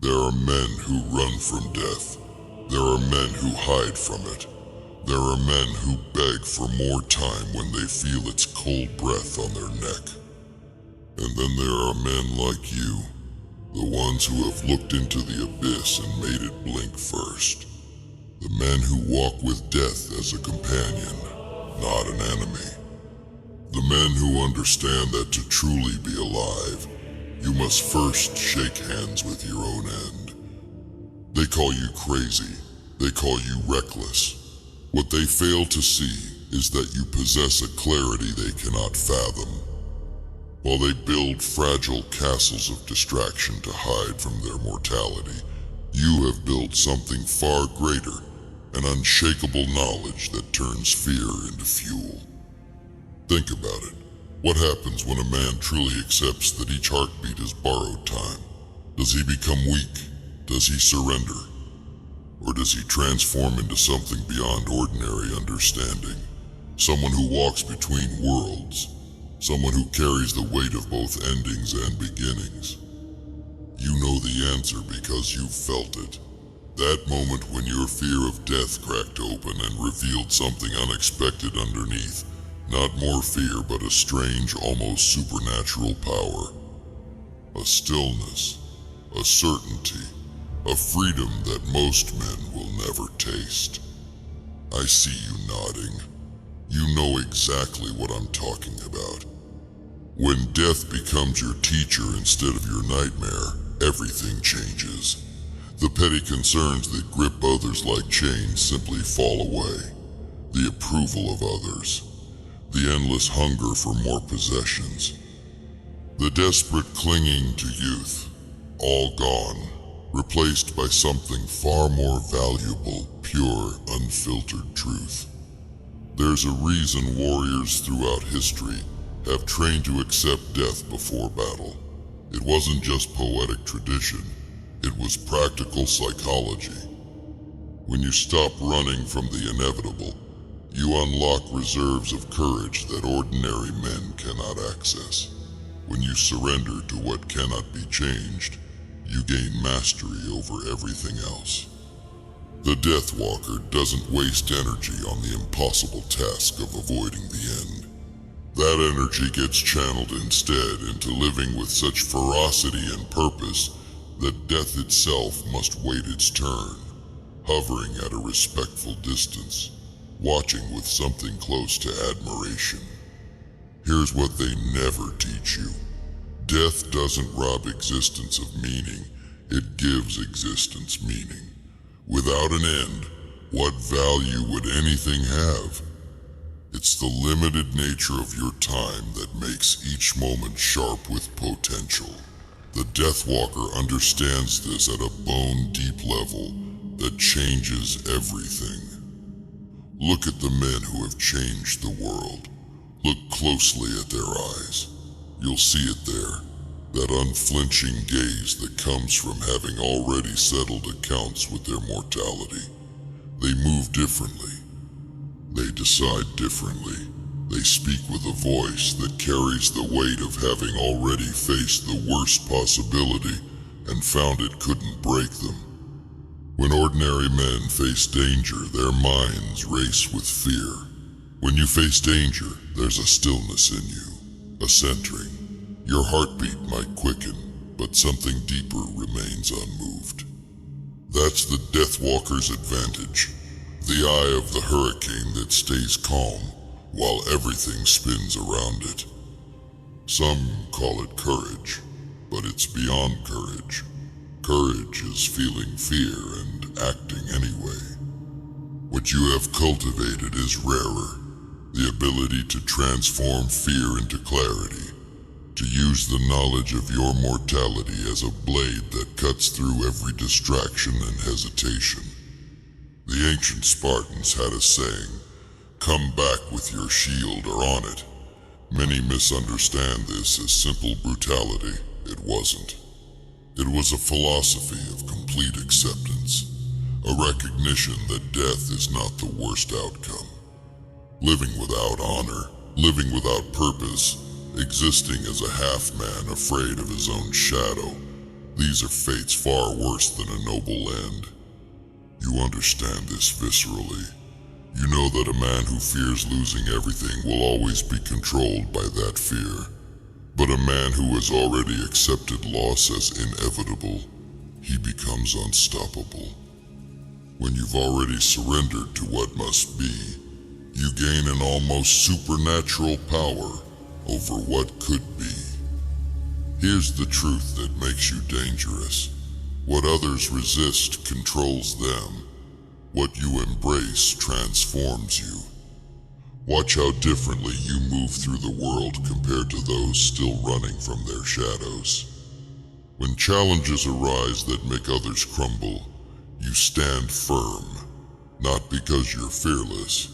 There are men who run from death. There are men who hide from it. There are men who beg for more time when they feel its cold breath on their neck. And then there are men like you, the ones who have looked into the abyss and made it blink first. The men who walk with death as a companion, not an enemy. The men who understand that to truly be alive, you must first shake hands with your own end. They call you crazy. They call you reckless. What they fail to see is that you possess a clarity they cannot fathom. While they build fragile castles of distraction to hide from their mortality, you have built something far greater, an unshakable knowledge that turns fear into fuel. Think about it. What happens when a man truly accepts that each heartbeat is borrowed time? Does he become weak? Does he surrender? Or does he transform into something beyond ordinary understanding? Someone who walks between worlds. Someone who carries the weight of both endings and beginnings. You know the answer because you've felt it. That moment when your fear of death cracked open and revealed something unexpected underneath. Not more fear, but a strange, almost supernatural power. A stillness, a certainty, a freedom that most men will never taste. I see you nodding. You know exactly what I'm talking about. When death becomes your teacher instead of your nightmare, everything changes. The petty concerns that grip others like chains simply fall away. The approval of others. The endless hunger for more possessions. The desperate clinging to youth. All gone. Replaced by something far more valuable, pure, unfiltered truth. There's a reason warriors throughout history have trained to accept death before battle. It wasn't just poetic tradition, it was practical psychology. When you stop running from the inevitable, you unlock reserves of courage that ordinary men cannot access. When you surrender to what cannot be changed, you gain mastery over everything else. The Death Walker doesn't waste energy on the impossible task of avoiding the end. That energy gets channeled instead into living with such ferocity and purpose that death itself must wait its turn, hovering at a respectful distance, watching with something close to admiration. Here's what they never teach you. Death doesn't rob existence of meaning, it gives existence meaning. Without an end, what value would anything have? It's the limited nature of your time that makes each moment sharp with potential. The Death Walker understands this at a bone-deep level that changes everything. Look at the men who have changed the world. Look closely at their eyes. You'll see it there. That unflinching gaze that comes from having already settled accounts with their mortality. They move differently. They decide differently. They speak with a voice that carries the weight of having already faced the worst possibility and found it couldn't break them. When ordinary men face danger, their minds race with fear. When you face danger, there's a stillness in you, a centering. Your heartbeat might quicken, but something deeper remains unmoved. That's the Death Walker's advantage. The eye of the hurricane that stays calm while everything spins around it. Some call it courage, but it's beyond courage. Courage is feeling fear and acting anyway. What you have cultivated is rarer, the ability to transform fear into clarity, to use the knowledge of your mortality as a blade that cuts through every distraction and hesitation. The ancient Spartans had a saying, "Come back with your shield or on it." Many misunderstand this as simple brutality. It wasn't. It was a philosophy of complete acceptance, a recognition that death is not the worst outcome. Living without honor, living without purpose, existing as a half-man afraid of his own shadow, These are fates far worse than a noble end. You understand this viscerally. You know that a man who fears losing everything will always be controlled by that fear. But a man who has already accepted loss as inevitable, he becomes unstoppable. When you've already surrendered to what must be, you gain an almost supernatural power over what could be. Here's the truth that makes you dangerous. What others resist controls them. What you embrace transforms you. Watch how differently you move through the world compared to those still running from their shadows. When challenges arise that make others crumble, you stand firm, not because you're fearless,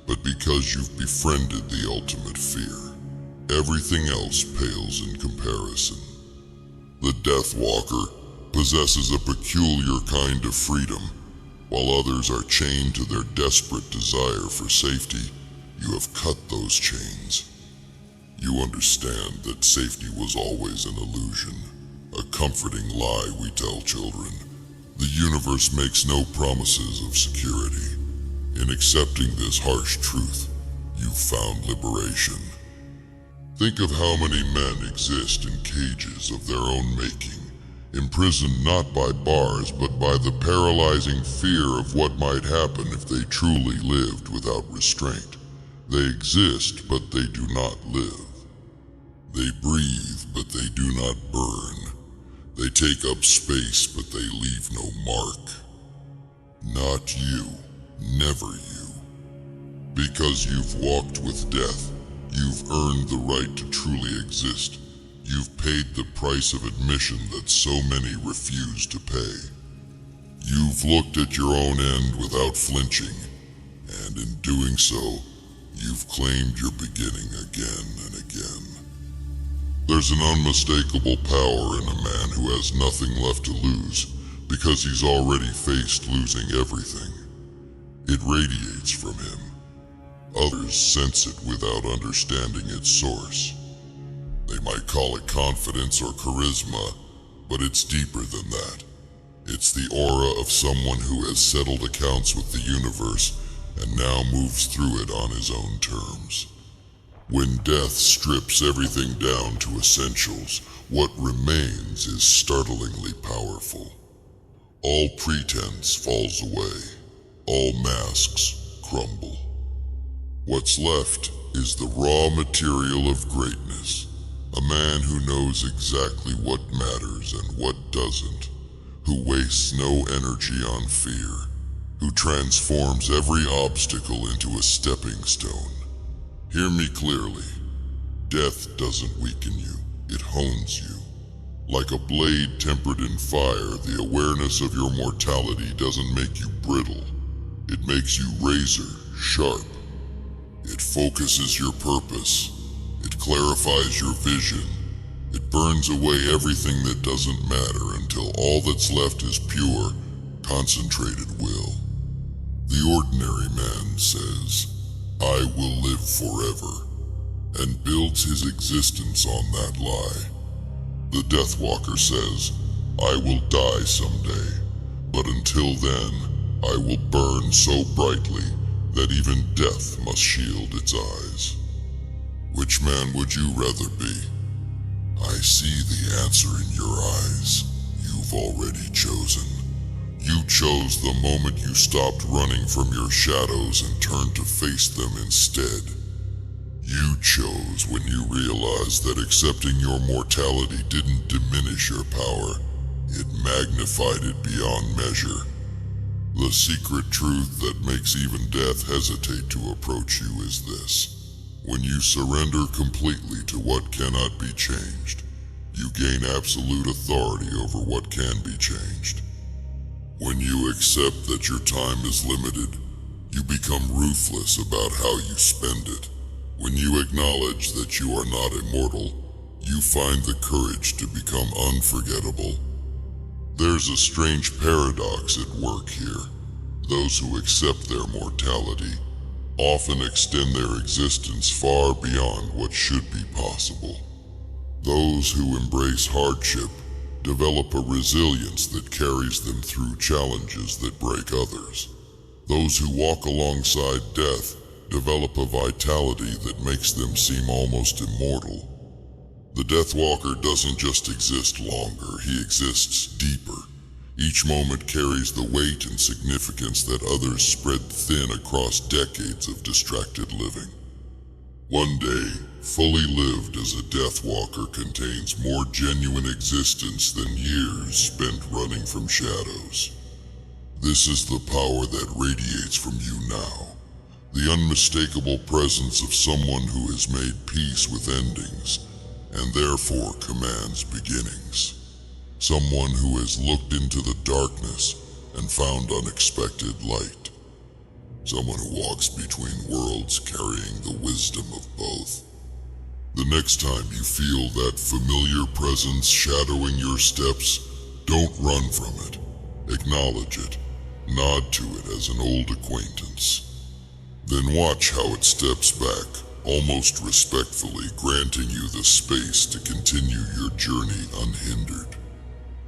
but because you've befriended the ultimate fear. Everything else pales in comparison. The Death Walker possesses a peculiar kind of freedom. While others are chained to their desperate desire for safety, you have cut those chains. You understand that safety was always an illusion, a comforting lie we tell children. The universe makes no promises of security. In accepting this harsh truth, you've found liberation. Think of how many men exist in cages of their own making, imprisoned not by bars but by the paralyzing fear of what might happen if they truly lived without restraint. They exist, but they do not live. They breathe, but they do not burn. They take up space, but they leave no mark. Not you, never you. Because you've walked with death, you've earned the right to truly exist. You've paid the price of admission that so many refuse to pay. You've looked at your own end without flinching, and in doing so, you've claimed your beginning again and again. There's an unmistakable power in a man who has nothing left to lose because he's already faced losing everything. It radiates from him. Others sense it without understanding its source. They might call it confidence or charisma, but it's deeper than that. It's the aura of someone who has settled accounts with the universe and now moves through it on his own terms. When death strips everything down to essentials, what remains is startlingly powerful. All pretense falls away. All masks crumble. What's left is the raw material of greatness. A man who knows exactly what matters and what doesn't, who wastes no energy on fear, who transforms every obstacle into a stepping stone. Hear me clearly. Death doesn't weaken you, it hones you. Like a blade tempered in fire, the awareness of your mortality doesn't make you brittle. It makes you razor sharp. It focuses your purpose. It clarifies your vision. It burns away everything that doesn't matter until all that's left is pure, concentrated will. The ordinary man says, "I will live forever," and builds his existence on that lie. The Death Walker says, "I will die someday, but until then, I will burn so brightly that even death must shield its eyes." Which man would you rather be? I see the answer in your eyes. You've already chosen. You chose the moment you stopped running from your shadows and turned to face them instead. You chose when you realized that accepting your mortality didn't diminish your power, it magnified it beyond measure. The secret truth that makes even death hesitate to approach you is this. When you surrender completely to what cannot be changed, you gain absolute authority over what can be changed. When you accept that your time is limited, you become ruthless about how you spend it. When you acknowledge that you are not immortal, you find the courage to become unforgettable. There's a strange paradox at work here. Those who accept their mortality often extend their existence far beyond what should be possible. Those who embrace hardship develop a resilience that carries them through challenges that break others. Those who walk alongside death develop a vitality that makes them seem almost immortal. The Death Walker doesn't just exist longer, he exists deeper. Each moment carries the weight and significance that others spread thin across decades of distracted living. One day, fully lived as a Death Walker contains more genuine existence than years spent running from shadows. This is the power that radiates from you now. The unmistakable presence of someone who has made peace with endings, and therefore commands beginnings. Someone who has looked into the darkness and found unexpected light. Someone who walks between worlds carrying the wisdom of both. The next time you feel that familiar presence shadowing your steps, don't run from it. Acknowledge it. Nod to it as an old acquaintance. Then watch how it steps back, almost respectfully, granting you the space to continue your journey unhindered.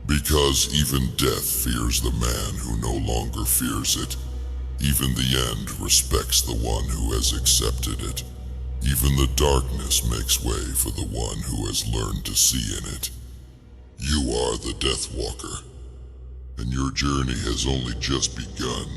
Because even death fears the man who no longer fears it. Even the end respects the one who has accepted it. Even the darkness makes way for the one who has learned to see in it. You are the Death Walker, and your journey has only just begun.